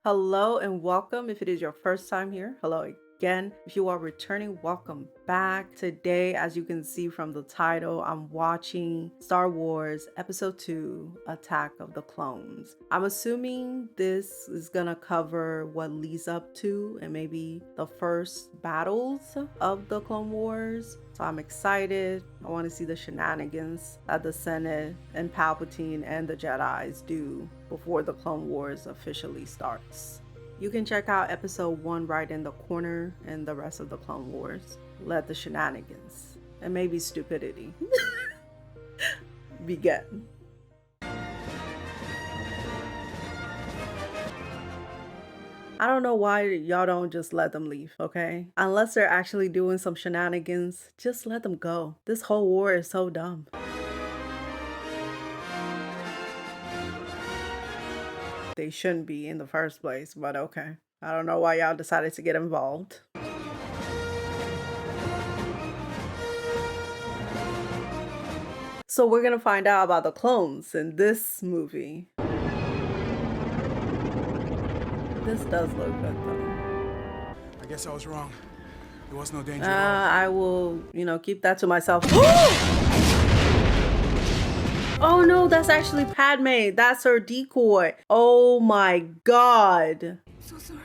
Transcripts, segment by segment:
Hello and welcome. If it is your first time here, hello again. If you are returning, welcome back. Today, as you can see from the title, I'm watching Star Wars Episode 2, Attack of the Clones. I'm assuming this is gonna cover what leads up to and maybe the first battles of the Clone Wars. So I'm excited. I want to see the shenanigans that the Senate and Palpatine and the Jedis do before the Clone Wars officially starts. You can check out episode 1 right in the corner and the rest of the Clone Wars. Let the shenanigans and maybe stupidity begin. I don't know why y'all don't just let them leave, okay? Unless they're actually doing some shenanigans, just let them go. This whole war is so dumb. They shouldn't be in the first place, but okay. I don't know why y'all decided to get involved. So we're gonna find out about the clones in this movie. This does look good though. I guess I was wrong. There was no danger at all. I will, keep that to myself. Oh no, that's actually Padme. That's her decoy. Oh my god. So sorry.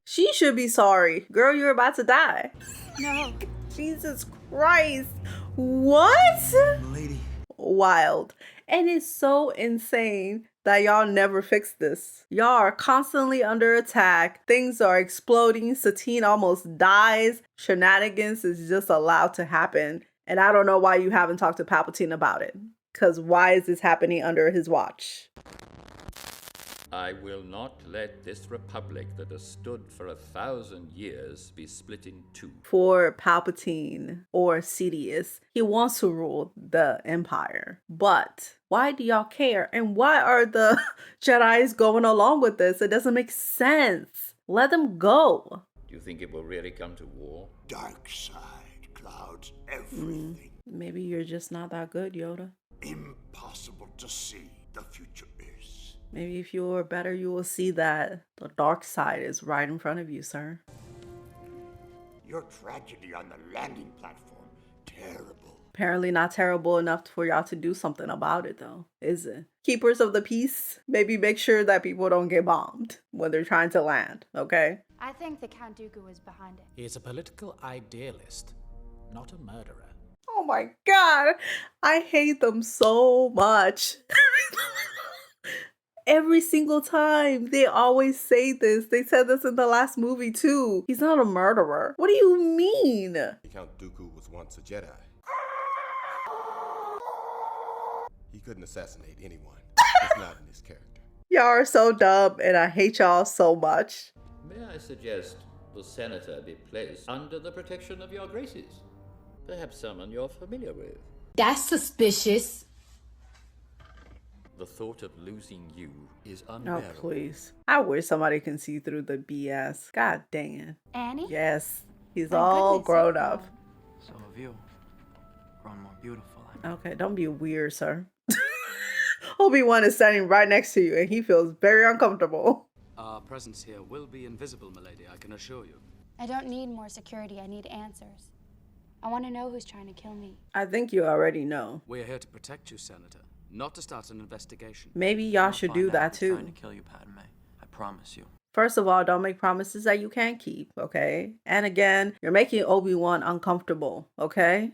She should be sorry. Girl, you're about to die. No. Jesus Christ. What? Lady. Wild. And it's so insane that y'all never fix this. Y'all are constantly under attack. Things are exploding. Satine almost dies. Shenanigans is just allowed to happen. And I don't know why you haven't talked to Palpatine about it. Because why is this happening under his watch? I will not let this republic that has stood for 1,000 years be split in two. For Palpatine or Sidious, he wants to rule the Empire. But why do y'all care? And why are the Jedis going along with this? It doesn't make sense. Let them go. Do you think it will really come to war? Dark side clouds everything. Maybe you're just not that good, Yoda. Impossible to see the future is. Maybe if you were better, you will see that the dark side is right in front of you, sir. Your tragedy on the landing platform, terrible. Apparently not terrible enough for y'all to do something about it, though, is it? Keepers of the peace, maybe make sure that people don't get bombed when they're trying to land, okay? I think the Count Dooku was behind it. He is a political idealist, not a murderer. Oh my god, I hate them so much. Every single time they always say this. They said this in the last movie too. He's not a murderer. What do you mean? Count Dooku was once a Jedi. He couldn't assassinate anyone. It's not in his character. Y'all are so dumb and I hate y'all so much. May I suggest the senator be placed under the protection of your graces? Perhaps someone you're familiar with. That's suspicious. The thought of losing you is Oh, unbearable. please. I wish somebody can see through the BS. God dang it. Annie? Yes, he's My all goodness, grown you're up. grown. So have you. Grown more beautiful. Okay, don't be weird, sir. Obi-Wan is standing right next to you and he feels very uncomfortable. Our presence here will be invisible, milady, I can assure you. I don't need more security. I need answers. I want to know who's trying to kill me. I think you already know. We're here to protect you, Senator, not to start an investigation. Maybe y'all should do that too. Trying to kill you, Padme. I promise you. First of all, don't make promises that you can't keep, okay? And again, you're making Obi-Wan uncomfortable, okay?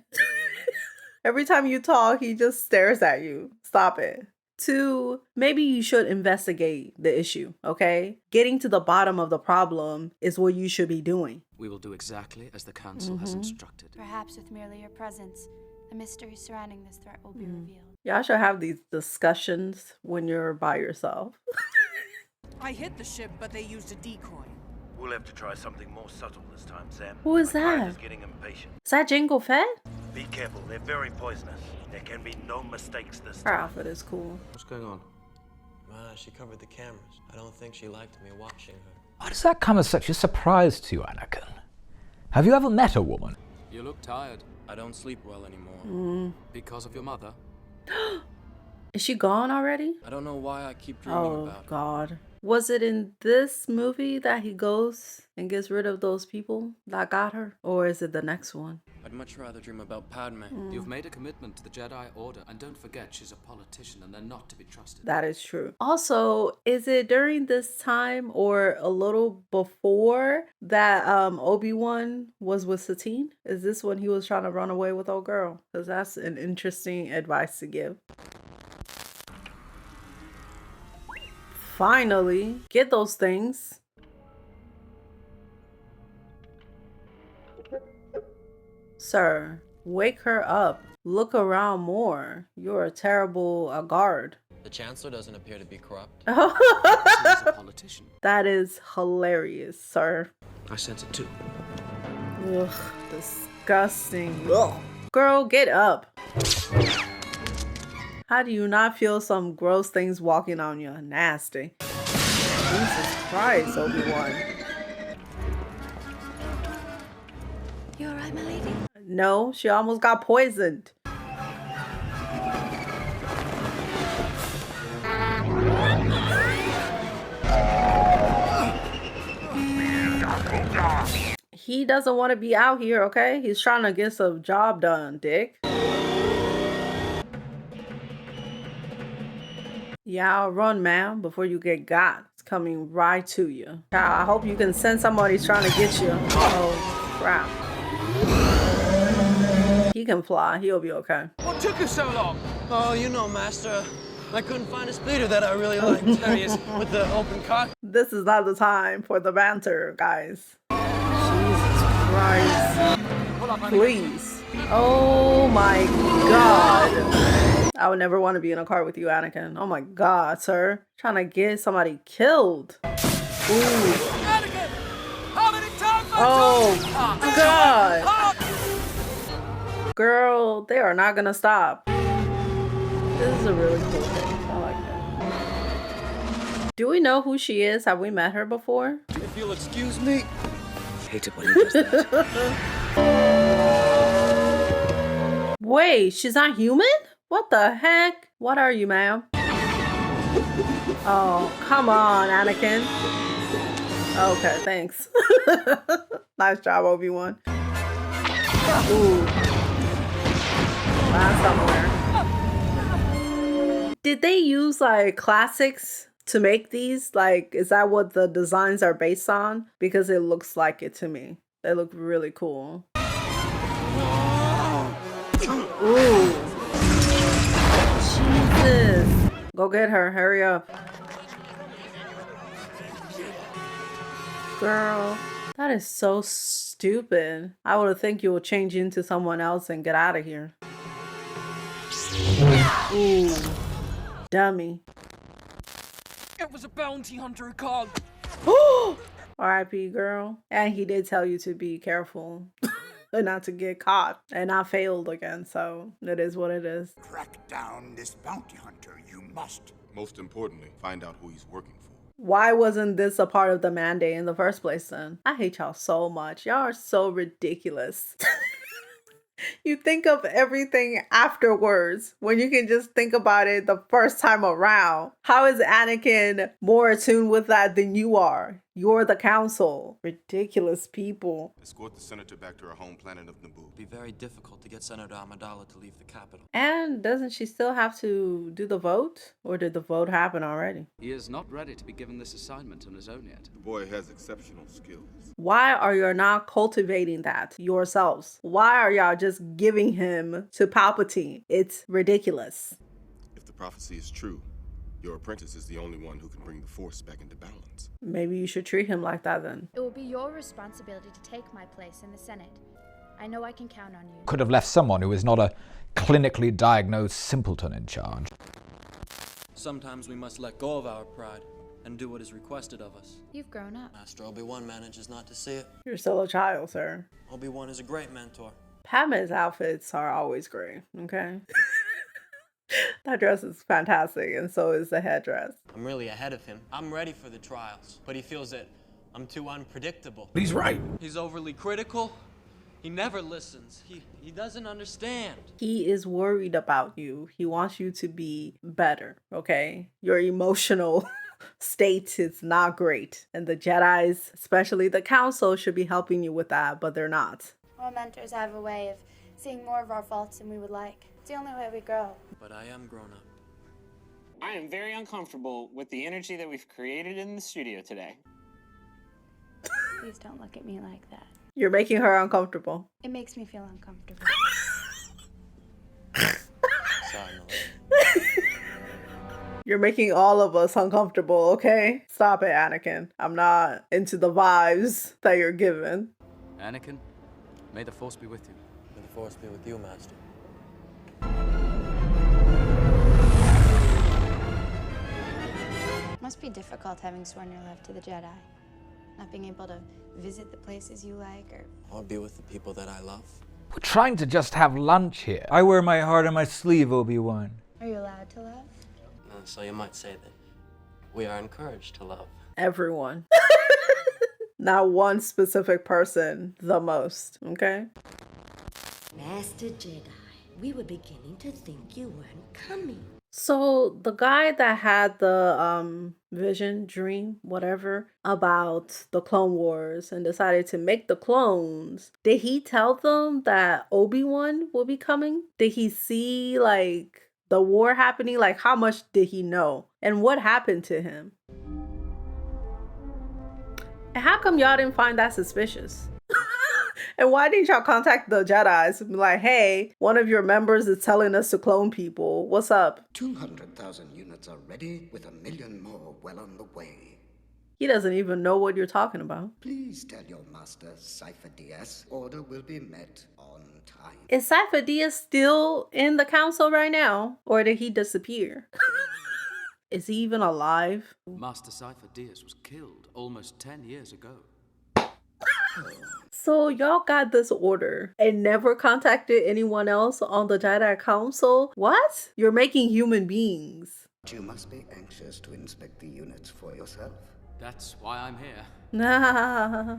Every time you talk, he just stares at you. Stop it. 2, maybe you should investigate the issue, okay? Getting to the bottom of the problem is what you should be doing. We will do exactly as the Council has instructed. Perhaps with merely your presence, the mystery surrounding this threat will be revealed. Y'all should have these discussions when you're by yourself. I hit the ship, but they used a decoy. We'll have to try something more subtle this time, Sam. Who is My client that? is getting impatient. Is that Jango Fett? Be careful, they're very poisonous. There can be no mistakes this Her time. outfit is cool. What's going on? She covered the cameras. I don't think she liked me watching her. Why does that come as such a surprise to you, Anakin? Have you ever met a woman? You look tired. I don't sleep well anymore. Because of your mother? Is she gone already? I don't know why I keep dreaming Oh, about her. God. Was it in this movie that he goes and gets rid of those people that got her? Or is it the next one? I'd much rather dream about Padme. You've made a commitment to the Jedi Order, and don't forget she's a politician and they're not to be trusted. That is true. Also, is it during this time or a little before that Obi-Wan was with Satine? Is this when he was trying to run away with old girl? Because that's an interesting advice to give. Finally, get those things. Sir, wake her up. Look around more. You're a terrible guard. The Chancellor doesn't appear to be corrupt. She's a politician. That is hilarious, sir. I sense it too. Ugh, disgusting. Ugh. Girl, get up. How do you not feel some gross things walking on you? Nasty. Jesus Christ, Obi-Wan. You alright, my lady? No, she almost got poisoned. He doesn't want to be out here, okay? He's trying to get some job done, dick. Yeah, I'll run, ma'am, before you get got. It's coming right to you. I hope you can send somebody trying to get you. Oh, crap. He can fly. He'll be okay. What took us so long? Oh, you know, Master. I couldn't find a speeder that I really liked. There he is, with the open cock. This is not the time for the banter, guys. Jesus Christ. Please. Oh my God. I would never want to be in a car with you, Anakin. Oh my God, sir. Trying to get somebody killed. Ooh. Anakin! How many times Oh God. Girl, they are not gonna stop. This is a really cool thing. I like it. Do we know who she is? Have we met her before? If you'll excuse me. I hate it when he does that. Wait, she's not human? What the heck? What are you, ma'am? Oh, come on, Anakin. Okay, thanks. Nice job, Obi-Wan. Ooh. Somewhere. Did they use like classics to make these? Like, is that what the designs are based on? Because it looks like it to me. They look really cool. Ooh. Jesus. Go get her. Hurry up. Girl, that is so stupid. I would think you would change into someone else and get out of here. Ooh. Dummy. It was a bounty hunter who called. R.I.P. girl. And he did tell you to be careful and not to get caught. And I failed again, so it is what it is. Track down this bounty hunter, you must. Most importantly, find out who he's working for. Why wasn't this a part of the mandate in the first place then? I hate y'all so much. Y'all are so ridiculous. You think of everything afterwards when you can just think about it the first time around. How is Anakin more attuned with that than you are? You're the council. Ridiculous people. Escort the senator back to her home planet of Naboo. It'd be very difficult to get Senator Amidala to leave the capital. And doesn't she still have to do the vote? Or did the vote happen already? He is not ready to be given this assignment on his own yet. The boy has exceptional skills. Why are you not cultivating that yourselves? Why are y'all just giving him to Palpatine? It's ridiculous. If the prophecy is true, your apprentice is the only one who can bring the Force back into balance. Maybe you should treat him like that then. It will be your responsibility to take my place in the Senate. I know I can count on you. Could have left someone who is not a clinically diagnosed simpleton in charge. Sometimes we must let go of our pride and do what is requested of us. You've grown up. Master Obi-Wan manages not to see it. You're still a child, sir. Obi-Wan is a great mentor. Padme's outfits are always great, okay? That dress is fantastic, and so is the headdress. I'm really ahead of him. I'm ready for the trials, but he feels that I'm too unpredictable. He's right. He's overly critical. He never listens. He doesn't understand. He is worried about you. He wants you to be better, okay? You're emotional state is not great. And the Jedis, especially the Council, should be helping you with that, but they're not. Our mentors have a way of seeing more of our faults than we would like. It's the only way we grow. But I am grown up. I am very uncomfortable with the energy that we've created in the studio today. Please don't look at me like that. You're making her uncomfortable. It makes me feel uncomfortable. Sorry, Melissa. You're making all of us uncomfortable, okay? Stop it, Anakin. I'm not into the vibes that you're giving. Anakin, may the Force be with you. May the Force be with you, Master. It must be difficult having sworn your love to the Jedi. Not being able to visit the places you like Or be with the people that I love. We're trying to just have lunch here. I wear my heart on my sleeve, Obi-Wan. Are you allowed to love? So you might say that we are encouraged to love. Everyone. Not one specific person the most, okay? Master Jedi, we were beginning to think you weren't coming. So the guy that had the vision, dream, whatever, about the Clone Wars and decided to make the clones, did he tell them that Obi-Wan will be coming? Did he see like the war happening? Like how much did he know? And what happened to him? And how come y'all didn't find that suspicious? And why didn't y'all contact the Jedis and be like, hey, one of your members is telling us to clone people. What's up? 200,000 units are ready, with 1 million more well on the way. He doesn't even know what you're talking about. Please tell your master, Cypher DS, order will be met on time. Is Cypher DS still in the council right now? Or did he disappear? Is he even alive? Master Cypher Diaz was killed almost 10 years ago. So y'all got this order and never contacted anyone else on the Jedi Council? What? You're making human beings. You must be anxious to inspect the units for yourself. That's why I'm here. Nah.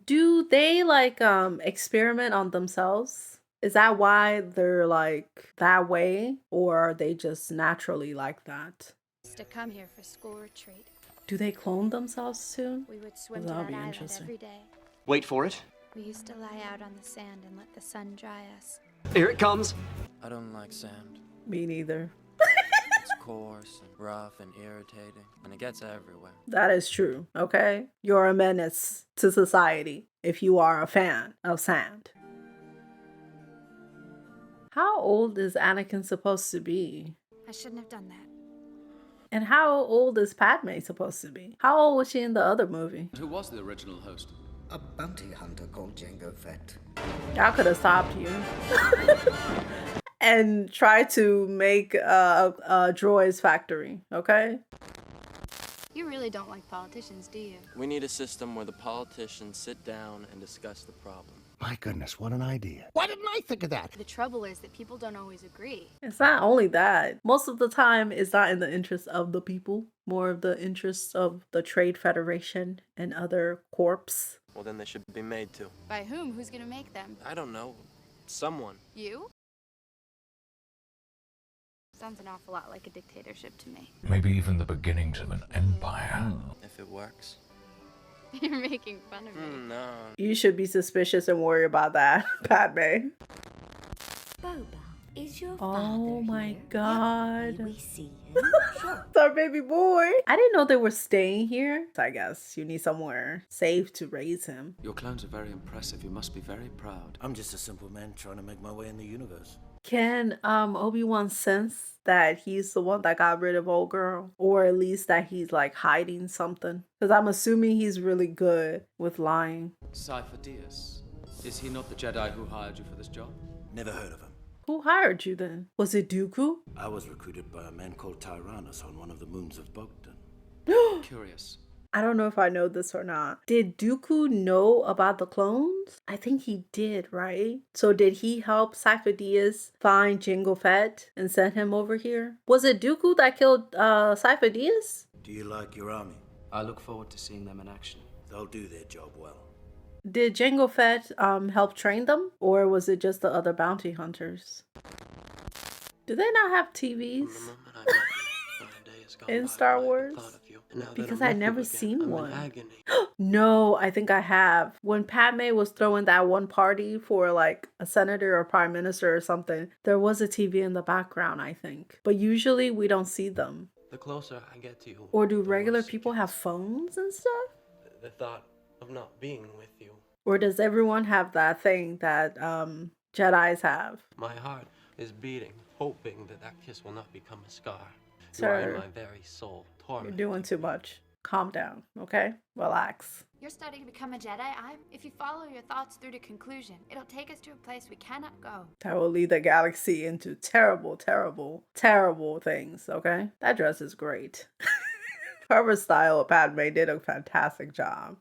Do they like experiment on themselves? Is that why they're like that way? Or are they just naturally like that? To come here for school retreat. Do they clone themselves too? We would swim to That'll that be island interesting. every day. Wait for it. We used to lie out on the sand and let the sun dry us. Here it comes. I don't like sand. Me neither. It's coarse and rough and irritating, and it gets everywhere. That is true, okay? You're a menace to society if you are a fan of sand. How old is Anakin supposed to be? I shouldn't have done that. And how old is Padme supposed to be? How old was she in the other movie? Who was the original host? A bounty hunter called Jango Fett. Y'all could have stopped you. And tried to make a droids factory, okay? You really don't like politicians, do you? We need a system where the politicians sit down and discuss the problem. My goodness, what an idea. Why didn't I think of that? The trouble is that people don't always agree. It's not only that. Most of the time, it's not in the interest of the people. More of the interests of the Trade Federation and other corps. Well, then they should be made to. By whom? Who's gonna make them? I don't know. Someone. You? Sounds an awful lot like a dictatorship to me. Maybe even the beginnings of an empire. If it works. You're making fun of me. No. You should be suspicious and worry about that, Padme. Boba, is your Oh my here? god. May we see him? Sure. It's our baby boy. I didn't know they were staying here. So I guess you need somewhere safe to raise him. Your clones are very impressive. You must be very proud. I'm just a simple man trying to make my way in the universe. Can Obi-Wan sense that he's the one that got rid of old girl? Or at least that he's like hiding something? Because I'm assuming he's really good with lying. Cypher Diaz. Is he not the Jedi who hired you for this job? Never heard of him. Who hired you then? Was it Dooku? I was recruited by a man called Tyrannus on one of the moons of Bogdan. Curious. I don't know if I know this or not. Did Dooku know about the clones? I think he did, right? So did he help Cypher Diaz find Jango Fett and send him over here? Was it Dooku that killed Cypher Diaz? Do you like your army? I look forward to seeing them in action. They'll do their job well. Did Jango Fett help train them? Or was it just the other bounty hunters? Do they not have TVs? From the moment I met him, my day is in Star Wars? Because I never seen one. No, I think I have. When Padme was throwing that one party for like a senator or prime minister or something, there was a TV in the background, I think. But usually we don't see them. The closer I get to you. Or do regular people have phones and stuff? The thought of not being with you. Or does everyone have that thing that Jedis have? My heart is beating, hoping that that kiss will not become a scar. Sir, you are in my very soul. You're doing too much. Calm down, okay? Relax. You're starting to become a Jedi. If you follow your thoughts through to conclusion, it'll take us to a place we cannot go. That will lead the galaxy into terrible, terrible, terrible things, okay? That dress is great. Whoever styled Padme did a fantastic job.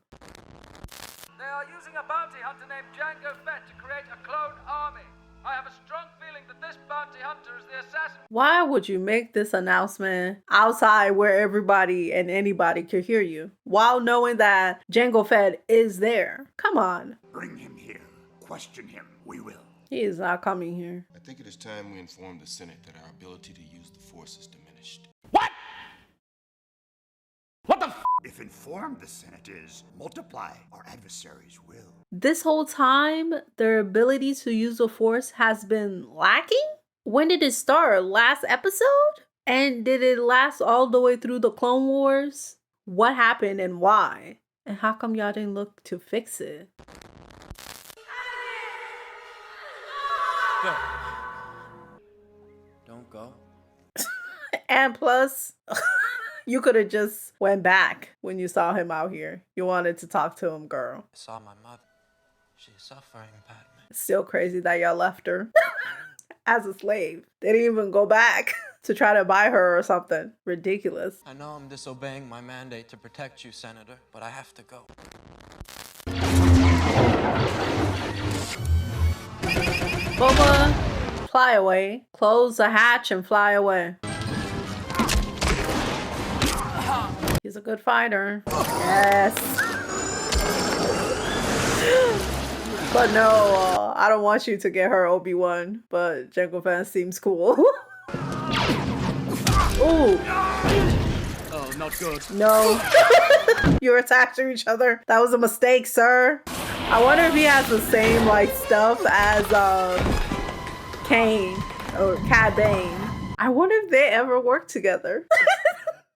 They are using a bounty hunter named Jango Fett to create a clone army. I have a strong feeling that this bounty hunter is the assassin. Why would you make this announcement outside where everybody and anybody could hear you, while knowing that Jango Fett is there? Come on. Bring him here. Question him. We will. He is not coming here. I think it is time we inform the Senate that our ability to use the Force is diminished. What the f? If informed the Senate is, multiply, our adversaries will. This whole time, their ability to use the Force has been lacking? When did it start? Last episode? And did it last all the way through the Clone Wars? What happened and why? And how come y'all didn't look to fix it? Go. Don't go. And plus, you could have just went back when you saw him out here. You wanted to talk to him, girl. I saw my mother. She's suffering, Padme. Still crazy that y'all left her as a slave. They didn't even go back to try to buy her or something. Ridiculous. I know I'm disobeying my mandate to protect you, Senator, but I have to go. Boba, fly away. Close the hatch and fly away. He's a good fighter. Yes. But no, I don't want you to get her, Obi-Wan. But Jango Fett seems cool. Ooh. Oh, not good. No. You're attaching each other. That was a mistake, sir. I wonder if he has the same like stuff as Kane or Cad Bane. I wonder if they ever work together.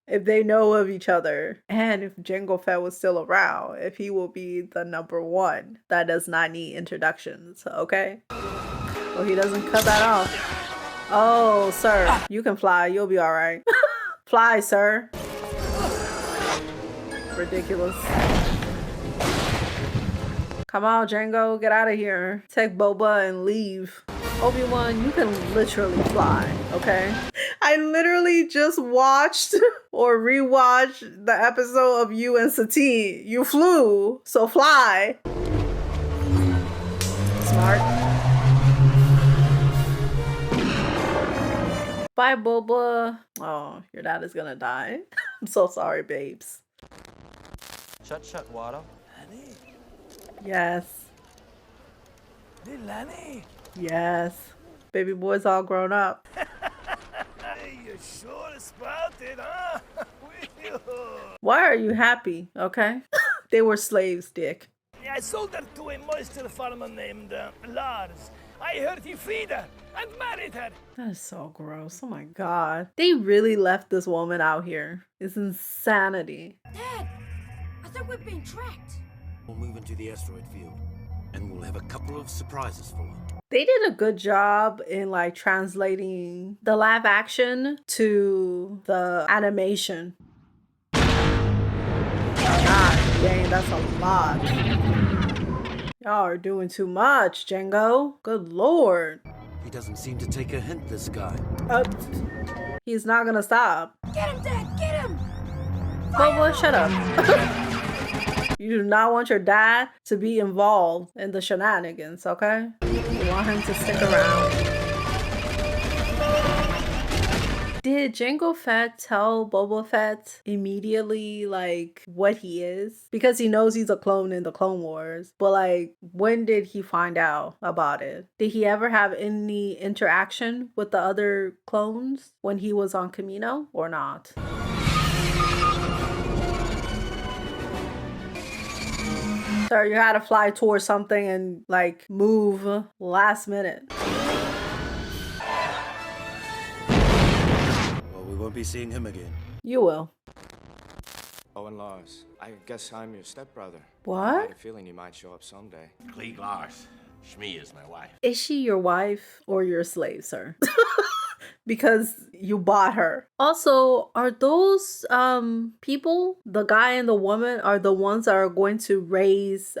If they know of each other, and if Jango Fett was still around, if he will be the #1 that does not need introductions, okay? Well, he doesn't cut that off. Oh, sir, you can fly. You'll be all right. Fly, sir. Ridiculous. Come on, Jango, get out of here. Take Boba and leave. Obi-Wan, you can literally fly, okay? I literally just watched or rewatched the episode of you and Satine. You flew, so fly. Smart. Bye, Boba. Oh, your dad is gonna die. I'm so sorry, babes. Shut, Wado. Yes. Hey, Lanny. Yes. Baby boy's all grown up. Hey, you sure sprouted, huh? Why are you happy? Okay. They were slaves, Dick. Yeah, I sold her to a moisture farmer named Lars. I heard he freed her and married her. That is so gross. Oh my god. They really left this woman out here. It's insanity. Dad, I think we're being tracked. We'll move into the asteroid field, and we'll have a couple of surprises for her. They did a good job in like translating the live action to the animation. Oh god, dang, that's a lot. Y'all are doing too much, Jango. Good lord. He doesn't seem to take a hint, this guy. He's not gonna stop. Get him, Dad, get him! Boba, shut up. You do not want your dad to be involved in the shenanigans, okay? You want him to stick around. Did Jango Fett tell Boba Fett immediately, like, what he is? Because he knows he's a clone in the Clone Wars. But, like, when did he find out about it? Did he ever have any interaction with the other clones when he was on Kamino or not? Sir, you had to fly towards something and like move last minute. Well, we won't be seeing him again. You will. Owen Lars, I guess I'm your stepbrother. What? I had a feeling you might show up someday. Klieg Lars. Shmi is my wife. Is she your wife or your slave, sir? Because you bought her. Also, are those people, the guy and the woman, are the ones that are going to raise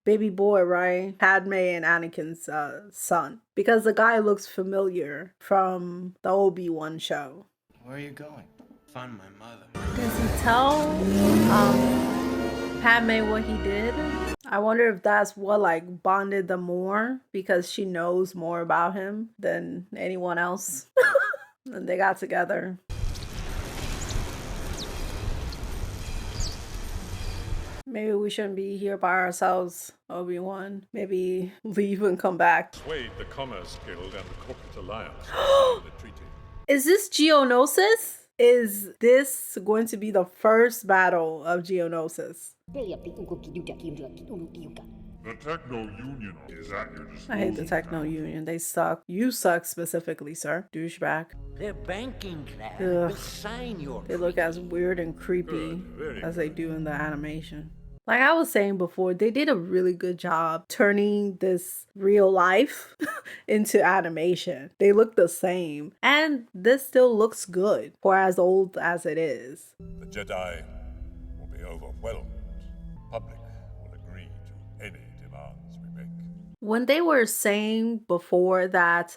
baby boy, right? Padme and Anakin's son. Because the guy looks familiar from the Obi-Wan show. Where are you going? Find my mother. Does he tell Padme what he did? I wonder if that's what like bonded them more, because she knows more about him than anyone else. And they got together. Maybe we shouldn't be here by ourselves, Obi-Wan. Maybe leave and come back. Swayed the Commerce Guild and the Corporate Alliance in the treaty. Is this Geonosis? Is this going to be the first battle of Geonosis? The Techno Union is at your disposal. I hate the Techno Union. They suck. You suck specifically, sir. Douchebag. They're banking class. Ugh. They'll sign your They look as weird and creepy as they do in the animation. Like I was saying before, they did a really good job turning this real life into animation. They look the same. And this still looks good for as old as it is. The Jedi will be overwhelmed. The public will agree to any demands we make. When they were saying before that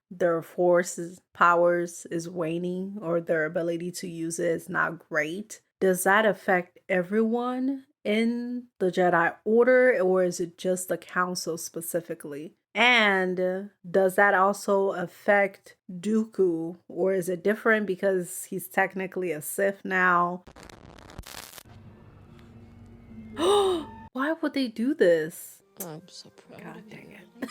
their powers is waning, or their ability to use it is not great, does that affect everyone in the Jedi Order, or is it just the Council specifically? And does that also affect Dooku, or is it different because he's technically a Sith now? Why would they do this? I'm so proud. God dang it.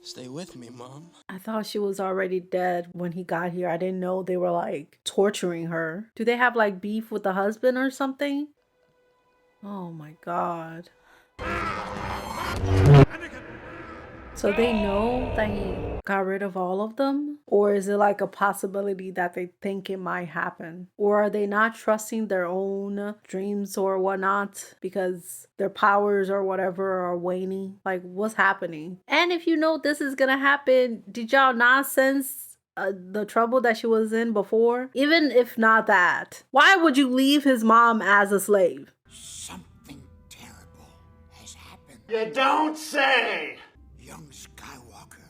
Stay with me, Mom. I thought she was already dead when he got here. I didn't know they were like torturing her. Do they have like beef with the husband or something? Oh my God. So they know that he got rid of all of them? Or is it like a possibility that they think it might happen? Or are they not trusting their own dreams or whatnot because their powers or whatever are waning? Like, what's happening? And if you know this is gonna happen, did y'all not sense the trouble that she was in before? Even if not that, why would you leave his mom as a slave? Something terrible has happened. You don't say! Young Skywalker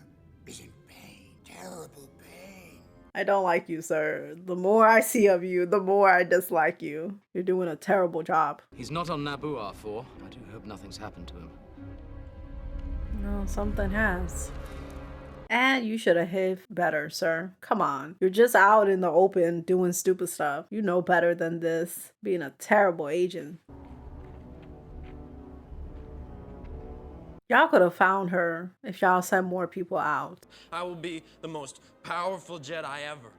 is in pain, terrible pain. I don't like you, sir. The more I see of you, the more I dislike you. You're doing a terrible job. He's not on Naboo, R4. I do hope nothing's happened to him. No, something has. And you should have hid better, sir. Come on. You're just out in the open doing stupid stuff. You know better than this. Being a terrible agent. Y'all could have found her if y'all sent more people out. I will be the most powerful Jedi ever.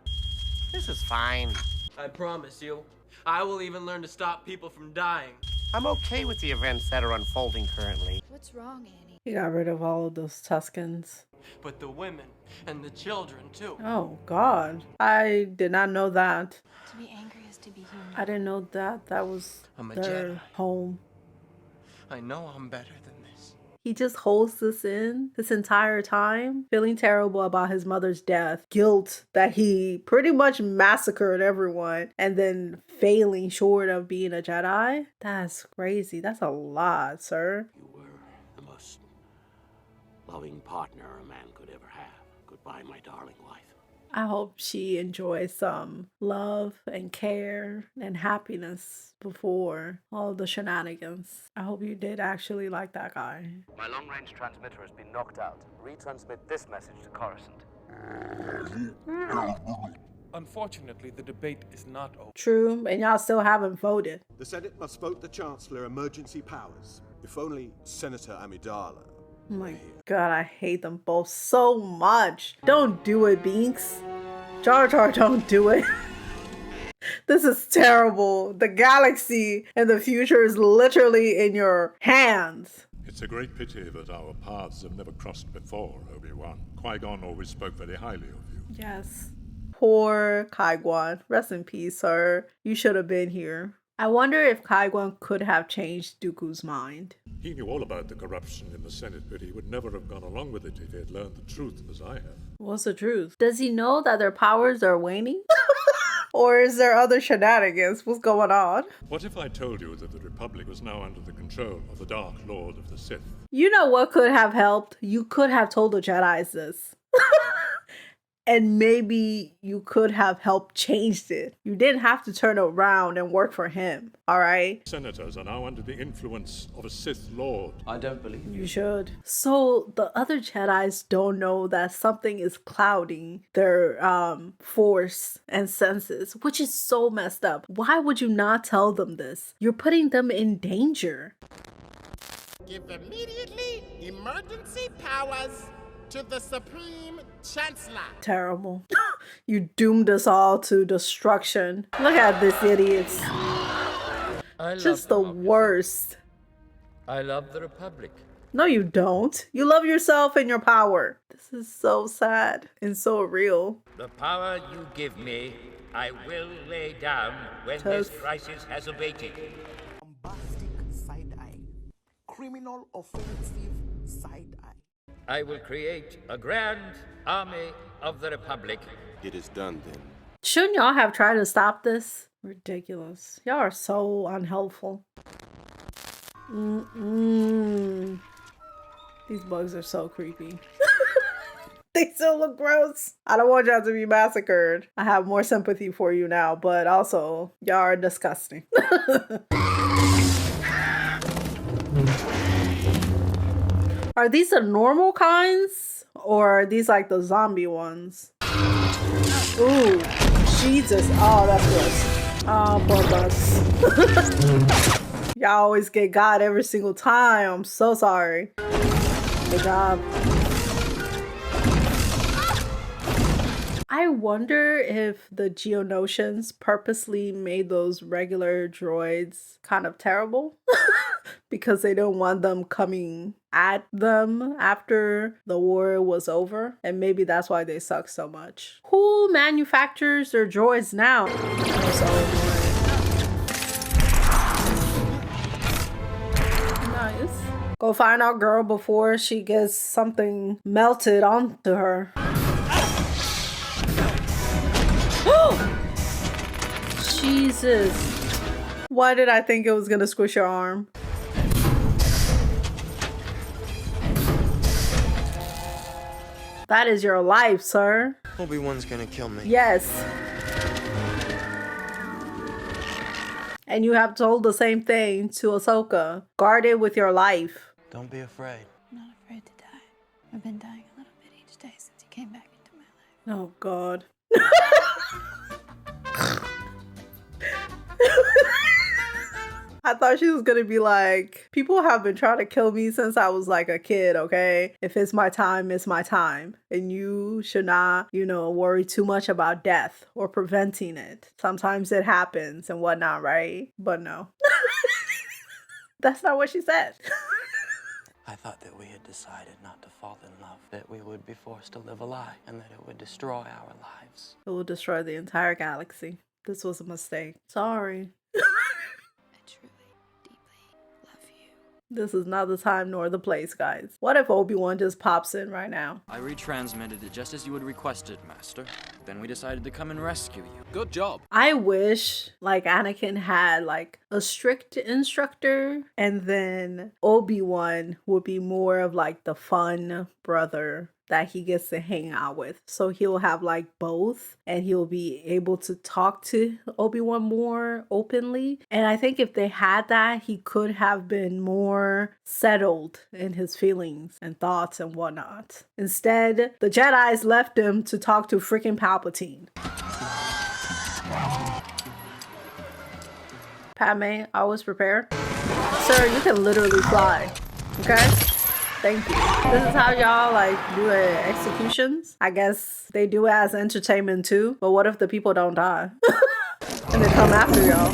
This is fine. I promise you. I will even learn to stop people from dying. I'm okay with the events that are unfolding currently. What's wrong, Annie? He got rid of all of those Tuscans. But the women and the children, too. Oh, God. I did not know that. To be angry is to be human. I didn't know that. That was I'm a their Jedi. home. I know I'm better than this. He just holds this in this entire time, feeling terrible about his mother's death, guilt that he pretty much massacred everyone, and then failing short of being a Jedi. That's crazy. That's a lot, sir. You were the most loving partner a man could ever have. Goodbye, my darling wife. I hope she enjoys some love and care and happiness before all the shenanigans. I hope you did actually like that guy. My long-range transmitter has been knocked out. Retransmit this message to Coruscant. Unfortunately, the debate is not over. True, and y'all still haven't voted. The Senate must vote the Chancellor emergency powers. If only Senator Amidala. Oh my God, I hate them both so much. Don't do it, Binks. Jar Jar, don't do it. This is terrible. The galaxy and the future is literally in your hands. It's a great pity that our paths have never crossed before, Obi-Wan. Qui-Gon always spoke very highly of you. Yes. Poor Qui-Gon. Rest in peace, sir. You should have been here. I wonder if Qui-Gon could have changed Dooku's mind. He knew all about the corruption in the Senate, but he would never have gone along with it if he had learned the truth as I have. What's the truth? Does he know that their powers are waning? Or is there other shenanigans? What's going on? What if I told you that the Republic was now under the control of the Dark Lord of the Sith? You know what could have helped? You could have told the Jedis this. And maybe you could have helped change it. You didn't have to turn around and work for him, all right? Senators are now under the influence of a Sith Lord. I don't believe you. You should. So the other Jedis don't know that something is clouding their force and senses, which is so messed up. Why would you not tell them this? You're putting them in danger. Give immediately emergency powers to the Supreme Chancellor. Terrible. You doomed us all to destruction. Look at this idiots. Just the worst. I love the Republic. No, you don't. You love yourself and your power. This is so sad and so real. The power you give me, I will lay down when this crisis has abated. Bombastic side eye. Criminal offensive side eye. I will create a grand army of the Republic. It is done then. Shouldn't y'all have tried to stop this? Ridiculous. Y'all are so unhelpful. These bugs are so creepy. They still look gross. I don't want y'all to be massacred. I have more sympathy for you now, but also, y'all are disgusting. Are these the normal kinds? Or are these like the zombie ones? Ooh, Jesus. Oh, that's gross. Oh, poor bugs. Y'all always get God every single time. I'm so sorry. Good job. I wonder if the Geonosians purposely made those regular droids kind of terrible because they don't want them coming at them after the war was over, and maybe that's why they suck so much. Who manufactures their droids now? I'm so annoying. Nice. Go find our girl before she gets something melted onto her. Jesus. Why did I think it was gonna squish your arm? That is your life, sir. Obi-Wan's gonna kill me. Yes. And you have told the same thing to Ahsoka. Guard it with your life. Don't be afraid. I'm not afraid to die. I've been dying a little bit each day since you came back into my life. Oh, God. I thought she was gonna be like, people have been trying to kill me since I was like a kid, okay? If it's my time, it's my time. And you should not, worry too much about death or preventing it. Sometimes it happens and whatnot, right? But no. That's not what she said. I thought that we had decided not to fall in love, that we would be forced to live a lie, and that it would destroy our lives. It will destroy the entire galaxy. This was a mistake. Sorry. This is not the time nor the place, guys. What if Obi-Wan just pops in right now? I retransmitted it just as you had requested, Master. Then we decided to come and rescue you. Good job. I wish like Anakin had like a strict instructor, and then Obi-Wan would be more of like the fun brother that he gets to hang out with. So he'll have like both, and he'll be able to talk to Obi-Wan more openly. And I think if they had that, he could have been more settled in his feelings and thoughts and whatnot. Instead, the Jedis left him to talk to freaking Palpatine. Padme, always prepared. Sir, you can literally fly. Okay? Thank you. This is how y'all like do executions. I guess they do it as entertainment too. But what if the people don't die? And they come after y'all.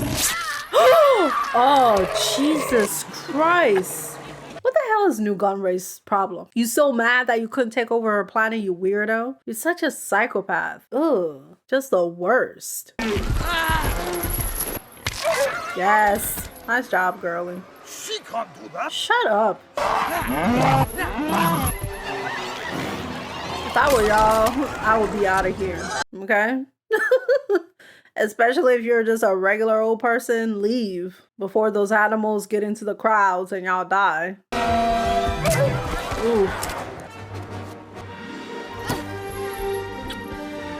Oh, Jesus Christ. What the hell is New Gunray's problem? You so mad that you couldn't take over her planet, you weirdo? You're such a psychopath. Ugh, just the worst. Yes. Nice job, girlie. She can't do that. Shut up. If I were y'all, I would be out of here. Okay? Especially if you're just a regular old person, leave before those animals get into the crowds and y'all die. Ooh.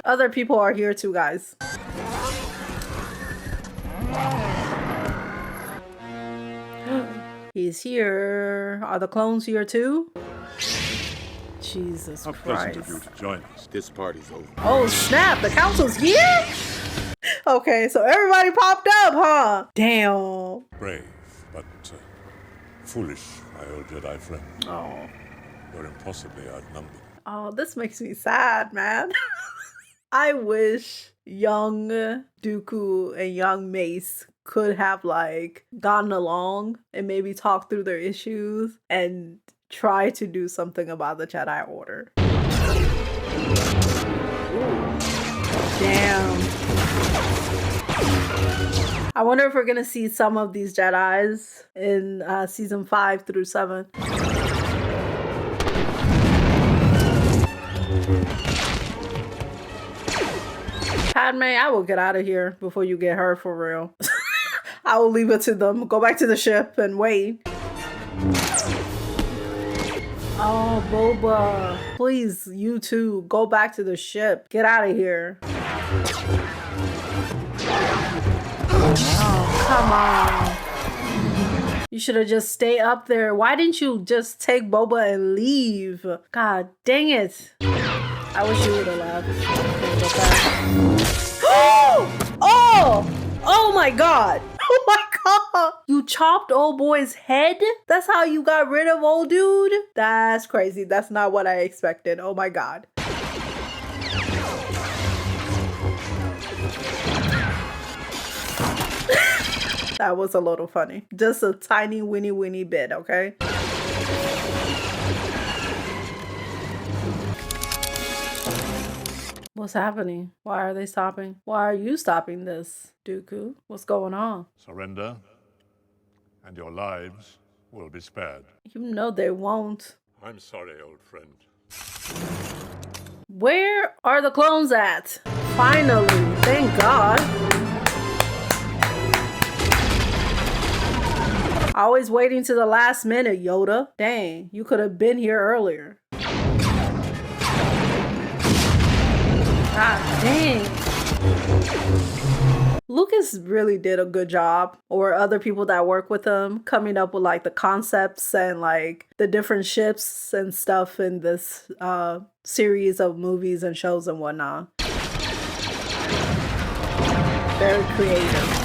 Other people are here too, guys. He's here. Are the clones here too? Jesus How Christ. pleasant of you to join us. This party's over. Oh snap, the council's here? Okay, so everybody popped up, huh? Damn. Brave, but foolish, my old Jedi friend. Oh. You're impossibly outnumbered. Oh, this makes me sad, man. I wish young Dooku and young Mace could have like gotten along and maybe talked through their issues and try to do something about the Jedi Order. Ooh. Damn. I wonder if we're gonna see some of these Jedis in season 5 through 7. Padme, I will get out of here before you get her for real. I will leave it to them. Go back to the ship and wait. Oh, Boba. Please, you too. Go back to the ship. Get out of here. Oh, come on. You should have just stayed up there. Why didn't you just take Boba and leave? God dang it. I wish you would have left. Oh my God. Oh my God. You chopped old boy's head? That's how you got rid of old dude? That's crazy. That's not what I expected. Oh my God. That was a little funny. Just a tiny winny bit, okay? What's happening? Why are they stopping? Why are you stopping this, Dooku? What's going on? Surrender, and your lives will be spared. You know they won't. I'm sorry, old friend. Where are the clones at? Finally, thank God. Always waiting to the last minute, Yoda. Dang, you could have been here earlier. God dang. Lucas really did a good job, or other people that work with him, coming up with like the concepts and like the different ships and stuff in this series of movies and shows and whatnot. Very creative.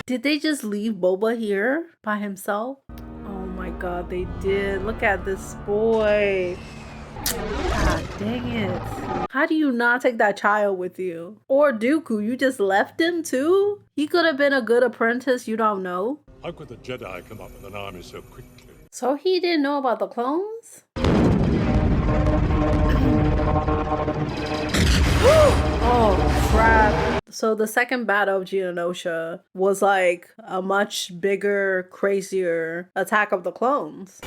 Did they just leave Boba here by himself? Oh my God, they did. Look at this boy. God dang it. How do you not take that child with you? Or Dooku, you just left him too? He could have been a good apprentice, you don't know? How could the Jedi come up with an army so quickly? So he didn't know about the clones? Oh crap. So the second battle of Geonosia was like a much bigger, crazier attack of the clones.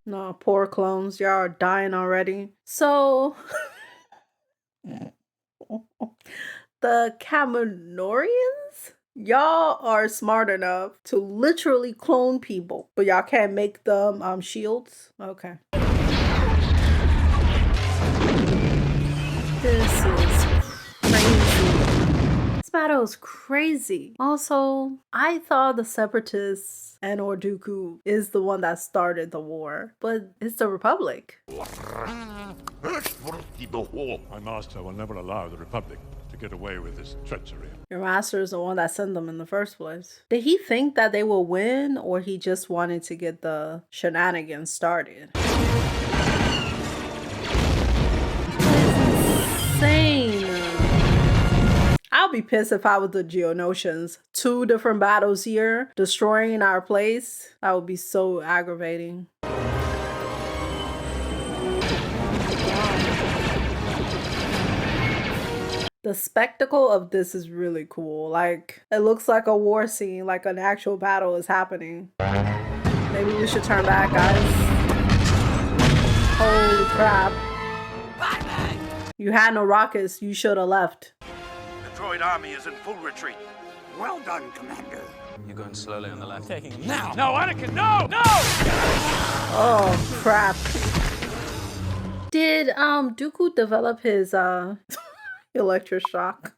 No, poor clones. Y'all are dying already. So the Kaminoans? Y'all are smart enough to literally clone people, but y'all can't make them shields? Okay. This is crazy. This battle is crazy. Also, I thought the separatists and or Dooku is the one that started the war, but it's the Republic. My master will never allow the Republic to get away with this treachery. Your master is the one that sent them in the first place. Did he think that they will win, or he just wanted to get the shenanigans started? I'll be pissed if I was the Geonosians. 2 different battles here, destroying our place. That would be so aggravating. The spectacle of this is really cool. Like, it looks like a war scene, like an actual battle is happening. Maybe we should turn back, guys. Holy crap. You had no rockets, you should have left. The droid army is in full retreat. Well done, Commander. You're going slowly on the left. Taking now. No, Anakin, no! No! Oh, crap. Did Dooku develop his electroshock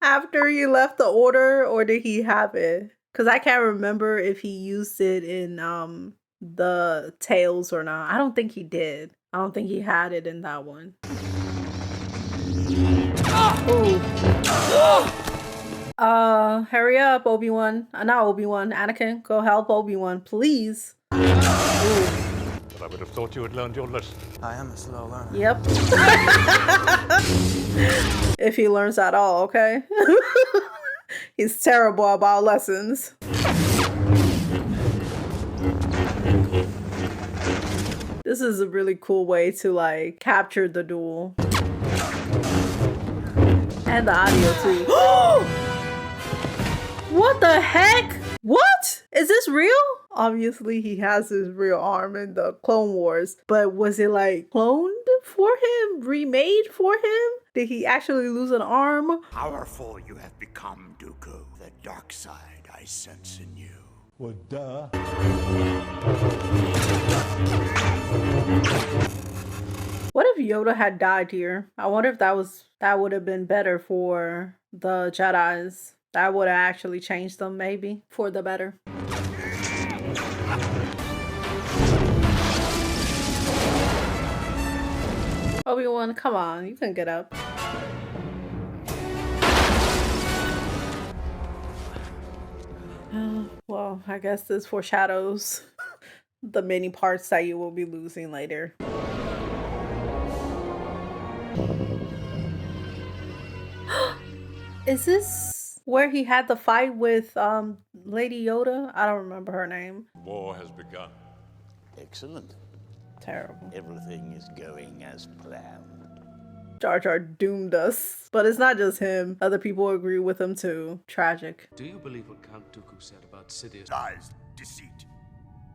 after he left the order, or did he have it? Because I can't remember if he used it in the Tales or not. I don't think he did. I don't think he had it in that one. Hurry up, Obi-Wan. Not Obi-Wan, Anakin. Go help Obi-Wan, please. But I would have thought you had learned your lesson. I am a slow learner. Yep. If he learns at all, okay? He's terrible about lessons. This is a really cool way to like capture the duel. And the audio too. What the heck? What? Is this real? Obviously he has his real arm in the Clone Wars, but was it like cloned for him? Remade for him? Did he actually lose an arm? Powerful you have become, Dooku. The dark side I sense in you. Well, duh. What if Yoda had died here? I wonder if that would have been better for the Jedis. That would have actually changed them, maybe, for the better. Obi-Wan, come on, you can get up. Well, I guess this foreshadows the many parts that you will be losing later. Is this where he had the fight with Lady Yoda? I don't remember her name. War has begun. Excellent. Terrible. Everything is going as planned. Jar Jar doomed us. But it's not just him. Other people agree with him too. Tragic. Do you believe what Count Dooku said about Sidious? Lies, deceit,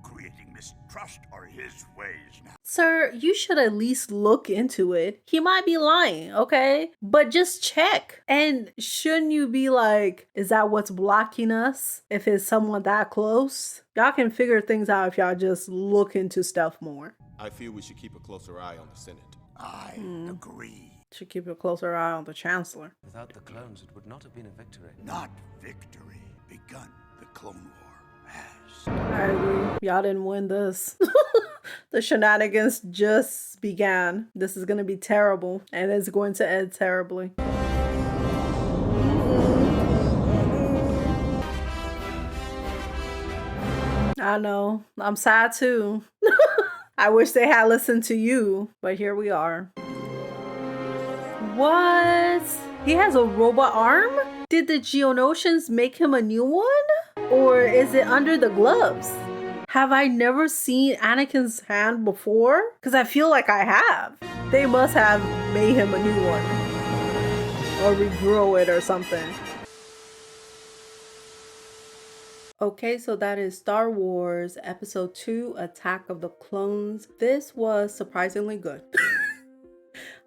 creating mistrust are his ways now. Sir, you should at least look into it. He might be lying, okay? But just check. And shouldn't you be like, is that what's blocking us? If it's someone that close? Y'all can figure things out if y'all just look into stuff more. I feel we should keep a closer eye on the Senate. I agree. Should keep a closer eye on the Chancellor. Without the clones, it would not have been a victory. Not victory. Begun. The Clone War has. I agree. Y'all didn't win this. The shenanigans just began. This is going to be terrible. And it's going to end terribly. I know. I'm sad too. I wish they had listened to you. But here we are. What? He has a robot arm? Did the Geonosians make him a new one? Or is it under the gloves? Have I never seen Anakin's hand before? Because I feel like I have. They must have made him a new one. Or regrow it or something. Okay, so that is Star Wars Episode 2, Attack of the Clones. This was surprisingly good.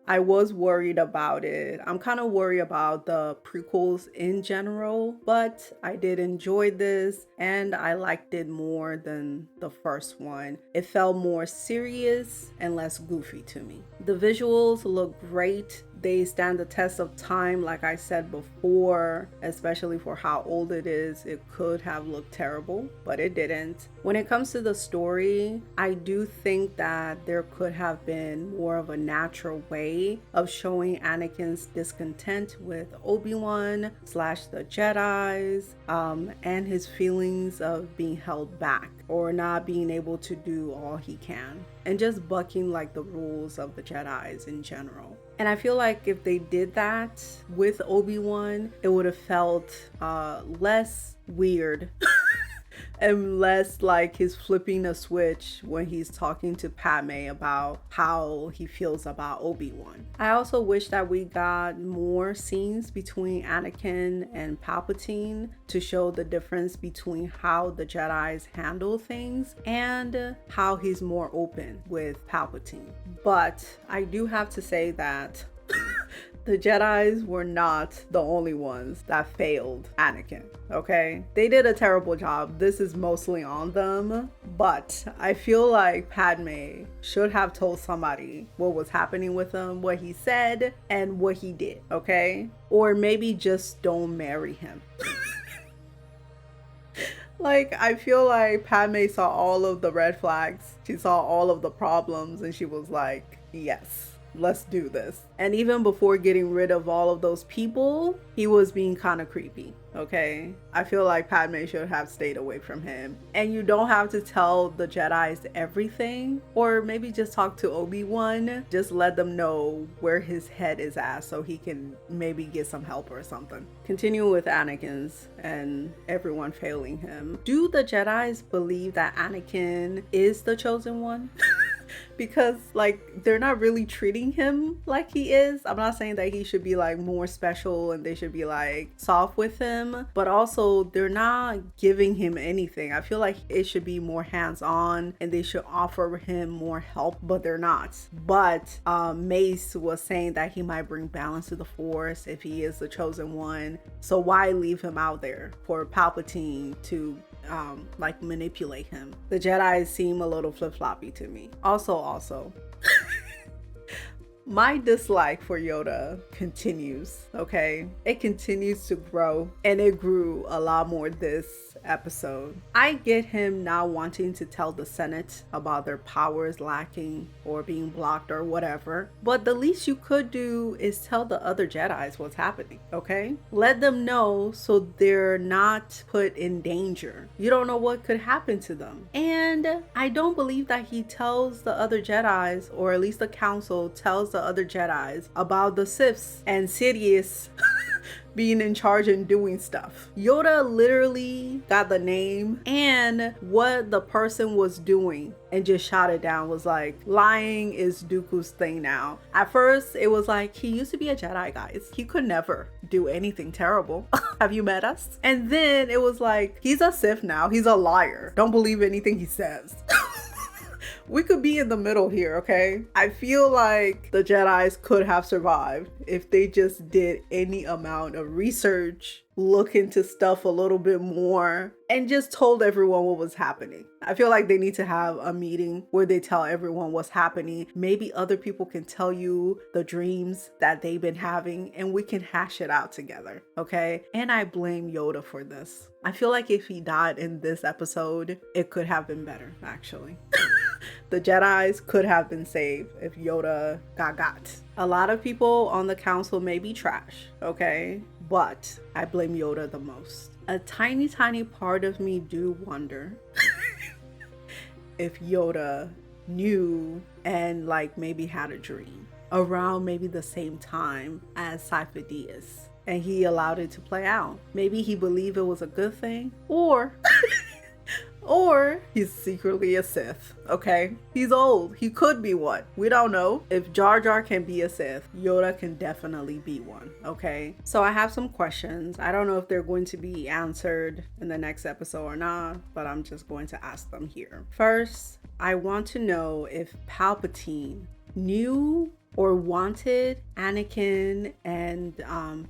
I was worried about it. I'm kind of worried about the prequels in general, but I did enjoy this and I liked it more than the first one. It felt more serious and less goofy to me. The visuals look great. They stand the test of time, like I said before, especially for how old it is. It could have looked terrible, but it didn't. When it comes to the story, I do think that there could have been more of a natural way of showing Anakin's discontent with Obi-Wan / the Jedis, and his feelings of being held back or not being able to do all he can, and just bucking like the rules of the Jedis in general. And I feel like if they did that with Obi-Wan, it would have felt less weird and less like he's flipping a switch when he's talking to Padme about how he feels about Obi-Wan. I also wish that we got more scenes between Anakin and Palpatine to show the difference between how the Jedis handle things and how he's more open with Palpatine. But I do have to say that the Jedis were not the only ones that failed Anakin, okay? They did a terrible job. This is mostly on them, but I feel like Padme should have told somebody what was happening with him, what he said, and what he did, okay? Or maybe just don't marry him. Like, I feel like Padme saw all of the red flags. She saw all of the problems and she was like, yes, let's do this. And even before getting rid of all of those people, he was being kind of creepy, okay? I feel like Padme should have stayed away from him. And you don't have to tell the Jedis everything, or maybe just talk to Obi-Wan. Just let them know where his head is at so he can maybe get some help or something. Continue with Anakin's and everyone failing him. Do the Jedis believe that Anakin is the chosen one? Because like they're not really treating him like he is. I'm not saying that he should be like more special and they should be like soft with him, but also they're not giving him anything. I feel like it should be more hands-on and they should offer him more help, but they're not. But Mace was saying that he might bring balance to the Force if he is the chosen one. So why leave him out there for Palpatine to like manipulate him? The Jedi seem a little flip-floppy to me. Also my dislike for Yoda continues, okay? It continues to grow, and it grew a lot more this episode. I get him not wanting to tell the Senate about their powers lacking or being blocked or whatever, but the least you could do is tell the other Jedis what's happening, okay? Let them know so they're not put in danger. You don't know what could happen to them. And I don't believe that he tells the other Jedis, or at least the council tells the other Jedis about the Siths and Sidious being in charge and doing stuff. Yoda literally got the name and what the person was doing and just shot it down. Was like, lying is Dooku's thing now. At first it was like, he used to be a Jedi, guys. He could never do anything terrible. Have you met us? And then it was like, he's a Sith now. He's a liar. Don't believe anything he says. We could be in the middle here, okay? I feel like the Jedis could have survived if they just did any amount of research, look into stuff a little bit more, and just told everyone what was happening. I feel like they need to have a meeting where they tell everyone what's happening. Maybe other people can tell you the dreams that they've been having and we can hash it out together, okay? And I blame Yoda for this. I feel like if he died in this episode, it could have been better, actually. The Jedis could have been saved if Yoda got. A lot of people on the council may be trash, okay? But I blame Yoda the most. A tiny part of me do wonder if Yoda knew and like maybe had a dream around maybe the same time as separatist, and he allowed it to play out. Maybe he believed it was a good thing, or he's secretly a Sith, okay? He's old. He could be one. We don't know. If Jar Jar can be a Sith, Yoda can definitely be one, okay? So I have some questions. I don't know if they're going to be answered in the next episode or not, but I'm just going to ask them here. First, I want to know if Palpatine knew or wanted Anakin and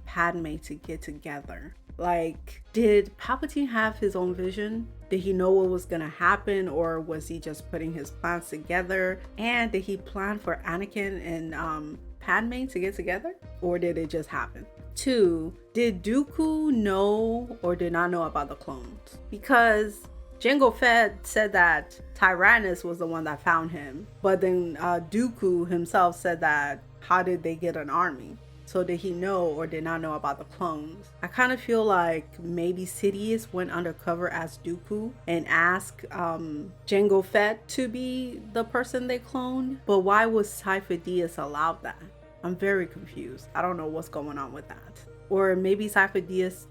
Padme to get together. Like, did Palpatine have his own vision? Did he know what was gonna happen, or was he just putting his plans together? And did he plan for Anakin and Padme to get together, or did it just happen? 2, did Dooku know or did not know about the clones? Because Jango Fett said that Tyrannus was the one that found him, but then Dooku himself said that how did they get an army? So did he know or did not know about the clones? I kind of feel like maybe Sidious went undercover as Dooku and asked Jango Fett to be the person they cloned. But why would Sifo-Dyas allow that? I'm very confused. I don't know what's going on with that. Or maybe Cypher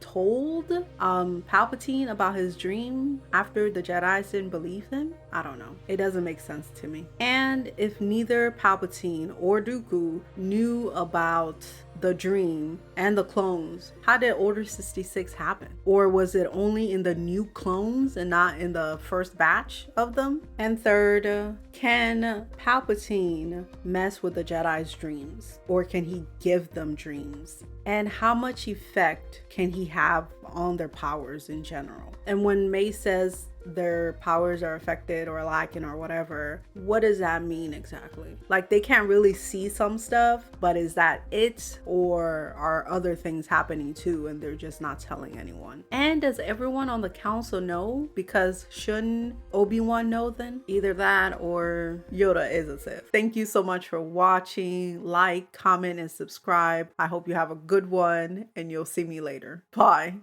told Palpatine about his dream after the Jedis didn't believe him? I don't know. It doesn't make sense to me. And if neither Palpatine or Dooku knew about the dream and the clones, how did Order 66 happen? Or was it only in the new clones and not in the first batch of them? And third, can Palpatine mess with the Jedi's dreams? Or can he give them dreams? And how much effect can he have on their powers in general? And when May says their powers are affected or lacking or whatever, what does that mean exactly? Like, they can't really see some stuff, but is that it, or are other things happening too and they're just not telling anyone? And does everyone on the council know? Because shouldn't Obi-Wan know then? Either that or Yoda is a Sith. Thank you so much for watching. Like, comment, and subscribe. I hope you have a good one and you'll see me later. Bye.